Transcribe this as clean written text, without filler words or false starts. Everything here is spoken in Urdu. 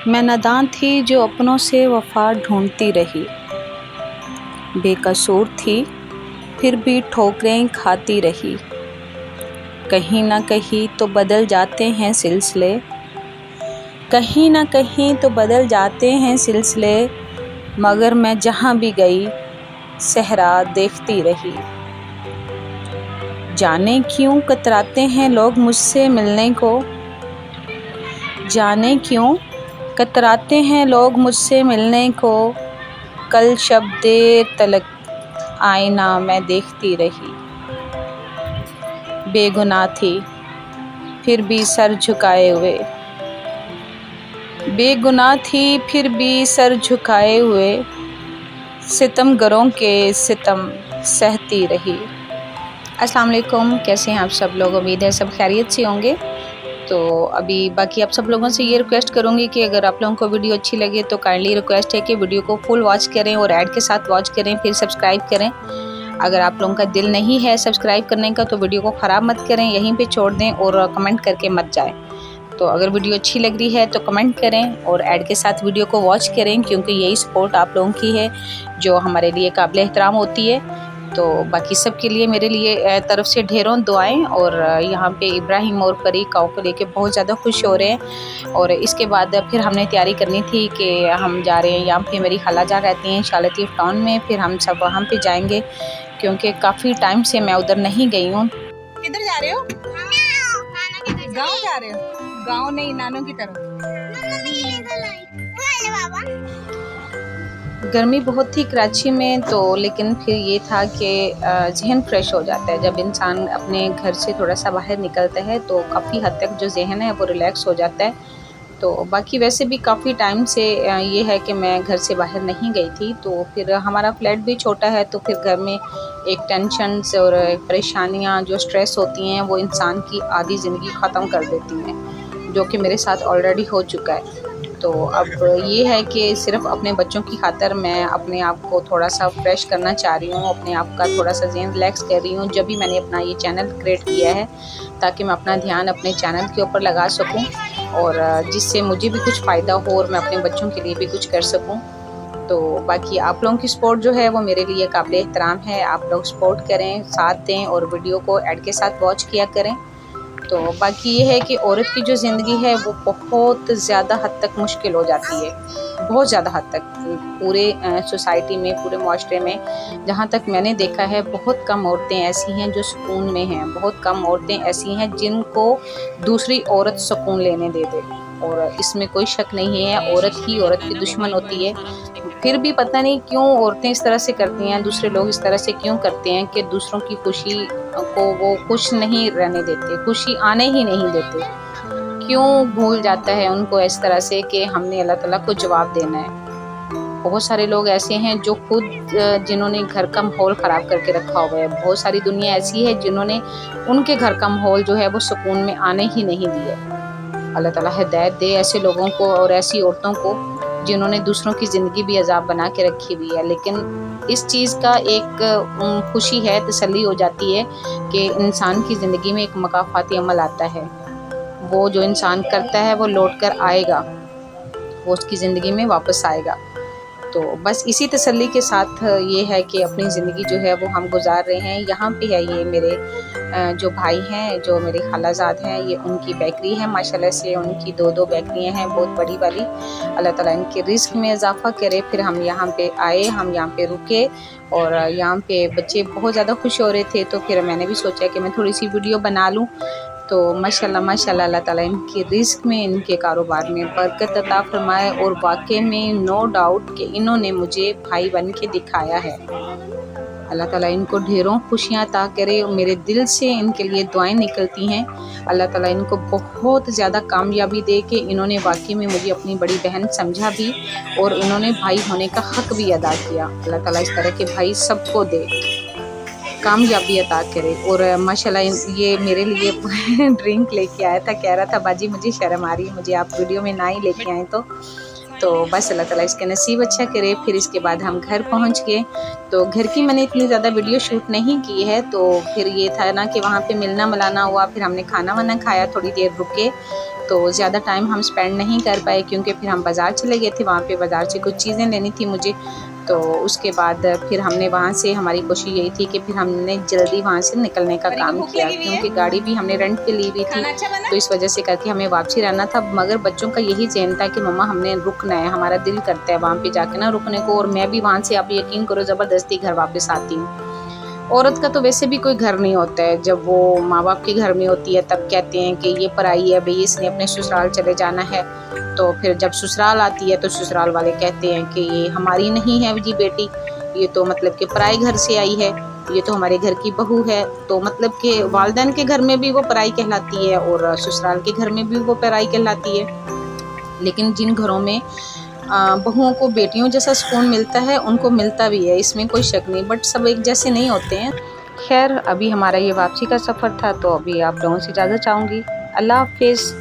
میں ناداں تھی جو اپنوں سے وفا ڈھونڈتی رہی، بے قصور تھی پھر بھی ٹھوکریں کھاتی رہی۔ کہیں نہ کہیں تو بدل جاتے ہیں سلسلے، کہیں نہ کہیں تو بدل جاتے ہیں سلسلے، مگر میں جہاں بھی گئی صحرا دیکھتی رہی۔ جانے کیوں کتراتے ہیں لوگ مجھ سے ملنے کو، جانے کیوں کتراتے ہیں لوگ مجھ سے ملنے کو، کل شب دیر تلک آئینہ میں دیکھتی رہی۔ بے گناہ تھی پھر بھی سر جھکائے ہوئے، بے گناہ تھی پھر بھی سر جھکائے ہوئے، ستم گروں کے ستم سہتی رہی۔ السلام علیکم، کیسے ہیں آپ سب لوگ؟ امید ہے سب خیریت سے ہوں گے۔ تو ابھی باقی آپ سب لوگوں سے یہ ریکویسٹ کروں گی کہ اگر آپ لوگوں کو ویڈیو اچھی لگے تو کائنڈلی ریکویسٹ ہے کہ ویڈیو کو فل واچ کریں اور ایڈ کے ساتھ واچ کریں، پھر سبسکرائب کریں۔ اگر آپ لوگوں کا دل نہیں ہے سبسکرائب کرنے کا تو ویڈیو کو خراب مت کریں، یہیں پہ چھوڑ دیں اور کمنٹ کر کے مت جائیں۔ تو اگر ویڈیو اچھی لگ رہی ہے تو کمنٹ کریں اور ایڈ کے ساتھ ویڈیو کو واچ کریں، کیونکہ یہی سپورٹ آپ لوگوں کی ہے جو ہمارے لیے قابل احترام ہوتی ہے۔ تو باقی سب کے لیے میرے لیے طرف سے ڈھیروں دعائیں، اور یہاں پہ ابراہیم اور پری کاؤ کو لے کے بہت زیادہ خوش ہو رہے ہیں۔ اور اس کے بعد پھر ہم نے تیاری کرنی تھی کہ ہم جا رہے ہیں، یہاں پہ میری خالہ جان رہتی ہیں شاہ لطیف ٹاؤن میں، پھر ہم سب وہاں پہ جائیں گے کیونکہ کافی ٹائم سے میں ادھر نہیں گئی ہوں۔ کدھر جا رہے ہو؟ گاؤں جا رہے ہو؟ گاؤں نہیں، نانوں کی طرف۔ گرمی بہت تھی کراچی میں، تو لیکن پھر یہ تھا کہ ذہن فریش ہو جاتا ہے جب انسان اپنے گھر سے تھوڑا سا باہر نکلتا ہے، تو کافی حد تک جو ذہن ہے وہ ریلیکس ہو جاتا ہے۔ تو باقی ویسے بھی کافی ٹائم سے یہ ہے کہ میں گھر سے باہر نہیں گئی تھی، تو پھر ہمارا فلیٹ بھی چھوٹا ہے، تو پھر گھر میں ایک ٹینشنز اور پریشانیاں جو سٹریس ہوتی ہیں وہ انسان کی آدھی زندگی ختم کر دیتی ہیں، جو کہ میرے ساتھ آلریڈی ہو چکا ہے۔ تو اب یہ ہے کہ صرف اپنے بچوں کی خاطر میں اپنے آپ کو تھوڑا سا فریش کرنا چاہ رہی ہوں، اپنے آپ کا تھوڑا سا ذہن ریلیکس کر رہی ہوں، جب بھی میں نے اپنا یہ چینل کریٹ کیا ہے تاکہ میں اپنا دھیان اپنے چینل کے اوپر لگا سکوں، اور جس سے مجھے بھی کچھ فائدہ ہو اور میں اپنے بچوں کے لیے بھی کچھ کر سکوں۔ تو باقی آپ لوگوں کی سپورٹ جو ہے وہ میرے لیے قابل احترام ہے، آپ لوگ سپورٹ کریں، ساتھ دیں اور ویڈیو کو ایڈ کے ساتھ واچ کیا کریں۔ تو باقی یہ ہے کہ عورت کی جو زندگی ہے وہ بہت زیادہ حد تک مشکل ہو جاتی ہے، بہت زیادہ حد تک پورے سوسائٹی میں، پورے معاشرے میں جہاں تک میں نے دیکھا ہے بہت کم عورتیں ایسی ہیں جو سکون میں ہیں، بہت کم عورتیں ایسی ہیں جن کو دوسری عورت سکون لینے دے دے، اور اس میں کوئی شک نہیں ہے عورت ہی عورت کی دشمن ہوتی ہے۔ پھر بھی پتہ نہیں کیوں عورتیں اس طرح سے کرتی ہیں، دوسرے لوگ اس طرح سے کیوں کرتے ہیں کہ دوسروں کی خوشی کو وہ خوش نہیں رہنے دیتے، خوشی آنے ہی نہیں دیتے، کیوں بھول جاتا ہے ان کو اس طرح سے کہ ہم نے اللہ تعالیٰ کو جواب دینا ہے۔ بہت سارے لوگ ایسے ہیں جو خود جنہوں نے گھر کا ماحول خراب کر کے رکھا ہوا ہے، بہت ساری دنیا ایسی ہے جنہوں نے ان کے گھر کا ماحول جو ہے وہ سکون میں آنے ہی نہیں دیے۔ اللہ تعالیٰ ہدایت دے ایسے لوگوں کو اور ایسی عورتوں کو جنہوں نے دوسروں کی زندگی بھی عذاب بنا کے رکھی ہوئی ہے۔ لیکن اس چیز کا ایک خوشی ہے، تسلی ہو جاتی ہے کہ انسان کی زندگی میں ایک مکافاتی عمل آتا ہے، وہ جو انسان کرتا ہے وہ لوٹ کر آئے گا، وہ اس کی زندگی میں واپس آئے گا۔ تو بس اسی تسلی کے ساتھ یہ ہے کہ اپنی زندگی جو ہے وہ ہم گزار رہے ہیں۔ یہاں پہ ہے یہ میرے جو بھائی ہیں، جو میرے خالہ زاد ہیں، یہ ان کی بیکری ہے، ماشاءاللہ سے ان کی 2 بیکریاں ہیں بہت بڑی والی۔ اللہ تعالیٰ ان کے رزق میں اضافہ کرے۔ پھر ہم یہاں پہ آئے، ہم یہاں پہ رکے، اور یہاں پہ بچے بہت زیادہ خوش ہو رہے تھے، تو پھر میں نے بھی سوچا کہ میں تھوڑی سی ویڈیو بنا لوں۔ تو ماشاءاللہ ماشاءاللہ اللہ تعالیٰ ان کے رزق میں، ان کے کاروبار میں برکت عطا فرمائے، اور واقعی میں نو ڈاؤٹ کہ انہوں نے مجھے بھائی بن کے دکھایا ہے۔ اللہ تعالیٰ ان کو ڈھیروں خوشیاں عطا کرے، میرے دل سے ان کے لیے دعائیں نکلتی ہیں۔ اللہ تعالیٰ ان کو بہت زیادہ کامیابی دے کہ انہوں نے واقعی میں مجھے اپنی بڑی بہن سمجھا بھی، اور انہوں نے بھائی ہونے کا حق بھی ادا کیا۔ اللہ تعالیٰ اس طرح کے بھائی سب کو دے، کامیابی عطا کرے۔ اور ماشاءاللہ یہ میرے لیے ڈرنک لے کے آیا تھا، کہہ رہا تھا باجی مجھے شرم آ رہی ہے، مجھے آپ ویڈیو میں نہ ہی لے کے آئیں۔ تو بس اللہ تعالیٰ اس کے نصیب اچھا کرے۔ پھر اس کے بعد ہم گھر پہنچ گئے، تو گھر کی میں نے اتنی زیادہ ویڈیو شوٹ نہیں کی ہے، تو پھر یہ تھا نا کہ وہاں پہ ملنا ملانا ہوا، پھر ہم نے کھانا وانا کھایا، تھوڑی دیر رکے، تو زیادہ ٹائم ہم اسپینڈ نہیں کر پائے کیونکہ پھر ہم بازار چلے گئے تھے، وہاں پہ بازار سے کچھ چیزیں لینی تھی مجھے، تو اس کے بعد پھر ہم نے وہاں سے، ہماری کوشش یہی تھی کہ پھر ہم نے جلدی وہاں سے نکلنے کا کام کیا کیونکہ گاڑی بھی ہم نے رینٹ پہ لی ہوئی تھی، تو اس وجہ سے کر کے ہمیں واپسی رہنا تھا، مگر بچوں کا یہی ذہن تھا کہ مما ہم نے رکنا ہے، ہمارا دل کرتا ہے وہاں پہ جا کے نا رکنے کو، اور میں بھی وہاں سے آپ یقین کرو زبردستی گھر واپس آتی ہوں۔ عورت کا تو ویسے بھی کوئی گھر نہیں ہوتا ہے، جب وہ ماں باپ کے گھر میں ہوتی ہے تب کہتے ہیں کہ یہ پرائی ہے بھئی، اس نے اپنے سسرال چلے جانا ہے، تو پھر جب سسرال آتی ہے تو سسرال والے کہتے ہیں کہ یہ ہماری نہیں ہے جی بیٹی، یہ تو مطلب کہ پرائے گھر سے آئی ہے، یہ تو ہمارے گھر کی بہو ہے، تو مطلب کہ والدین کے گھر میں بھی وہ پرائی کہلاتی ہے اور سسرال کے گھر میں بھی وہ پرائی کہلاتی ہے۔ لیکن جن گھروں میں بہوؤں کو بیٹیوں جیسا سکون ملتا ہے ان کو ملتا بھی ہے، اس میں کوئی شک نہیں، بٹ سب ایک جیسے نہیں ہوتے ہیں۔ خیر ابھی ہمارا یہ واپسی کا سفر تھا، تو ابھی آپ لوگوں سے اجازت چاہوں گی۔ اللہ حافظ۔